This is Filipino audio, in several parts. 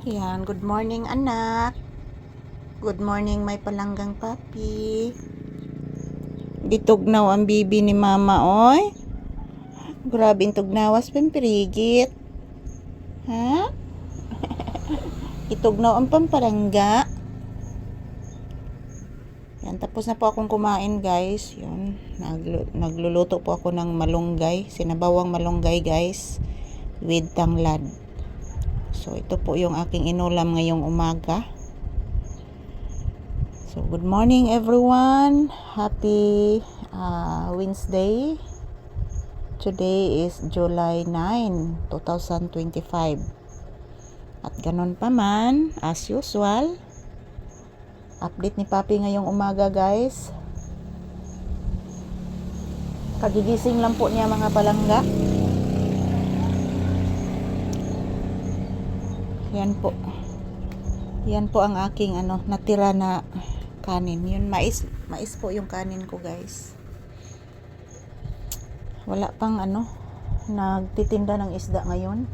Yan, good morning anak. Good morning may palanggang papi. Ditugnaw ang bibi ni mama oy. Grabing tugnawas pimpirigit. Ha? Itugnaw ang pampalangga. Yan, tapos na po akong kumain guys. Yun, nagluluto po ako ng malunggay. Sinabawang malunggay guys. With tanglad. So, ito po yung aking inulam ngayong umaga. So, good morning everyone. Happy Wednesday. Today is July 9, 2025. At ganun pa man, as usual, update ni Papi ngayong umaga guys. Kagigising lang po niya mga palangga. Yan po. Yan po ang aking natira na kanin. Yun, mais po yung kanin ko guys. Wala pang nagtitinda ng isda ngayon.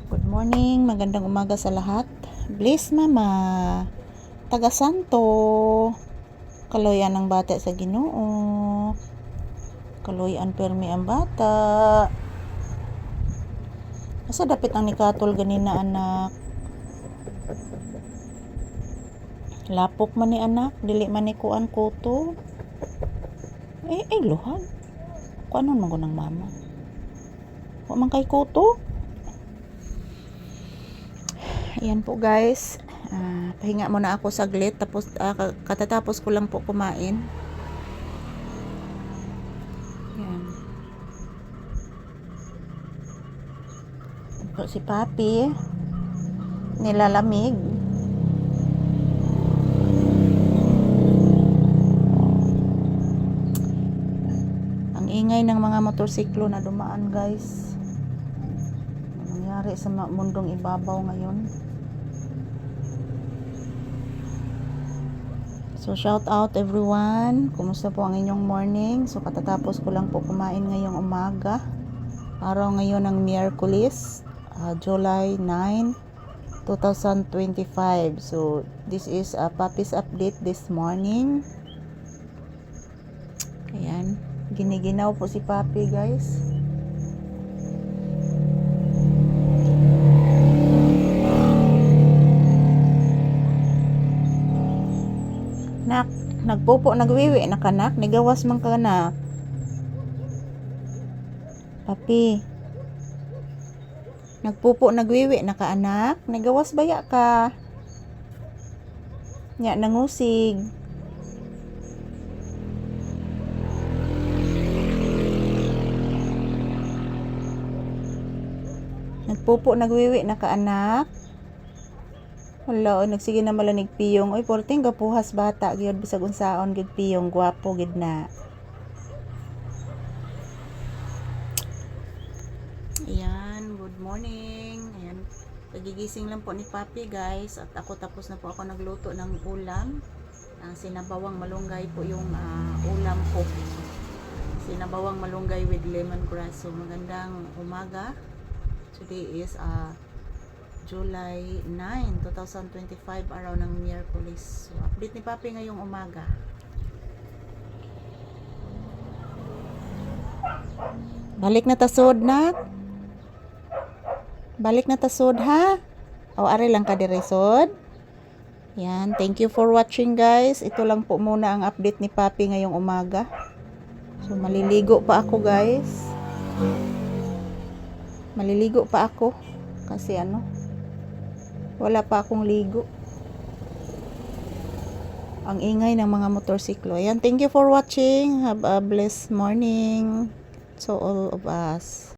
Good morning, magandang umaga sa lahat. Bless mama. Taga Santo. Kaloyan ng bata sa Ginoo. Kaloyan permi ang bata. Asa dapit ang nikatol ganina anak? Lapok man ni anak, dili man ni kuan kuto. Luhag. Kuanon man ko ng mama. Wa man kay kuto. Ayan po guys. Pahinga muna ako saglit tapos katatapos ko lang po kumain. Ayan. Ito si Papi nilalamig. Ang ingay ng mga motorsiklo na dumaan guys. Ano nangyari sa mundong ibabaw ngayon? So shout out everyone. Kumusta po ang inyong morning? So katatapos ko lang po kumain ngayong umaga. Araw ngayon ng Miyerkules, July 9, 2025. So this is a Papi's update this morning. Ayan, giniginaw po si Papi guys. Nak, nagpupo nagwiwi na kanak, nigawas man ka na. Papi, nagpupo nagwiwi na ka anak, nigawas baya ka. Nya nangusig. Nagpupo nagwiwi na ka anak. Wala, nagsige na malanig piyong. Oy, porting gapuhas bata gyud bisag unsaon gid piyong, gwapo gid na. Ayan, good morning. Ayan, pagigising lang po ni Papi guys. At ako tapos na po ako nagluto ng ulam. Sinabawang malunggay po yung ulam ko. Sinabawang malunggay with lemongrass. So magandang umaga. Today is July 9, 2025, araw ng Miyerkules. So, update ni Papi ngayong umaga. Balik na tasod na. Balik na tasod ha. O are lang ka diresod. Yan, thank you for watching guys. Ito lang po muna ang update ni Papi ngayong umaga. So maliligo pa ako guys. Maliligo pa ako kasi wala pa akong ligo. Ang ingay ng mga motorsiklo. Ayan, thank you for watching. Have a blessed morning to all of us.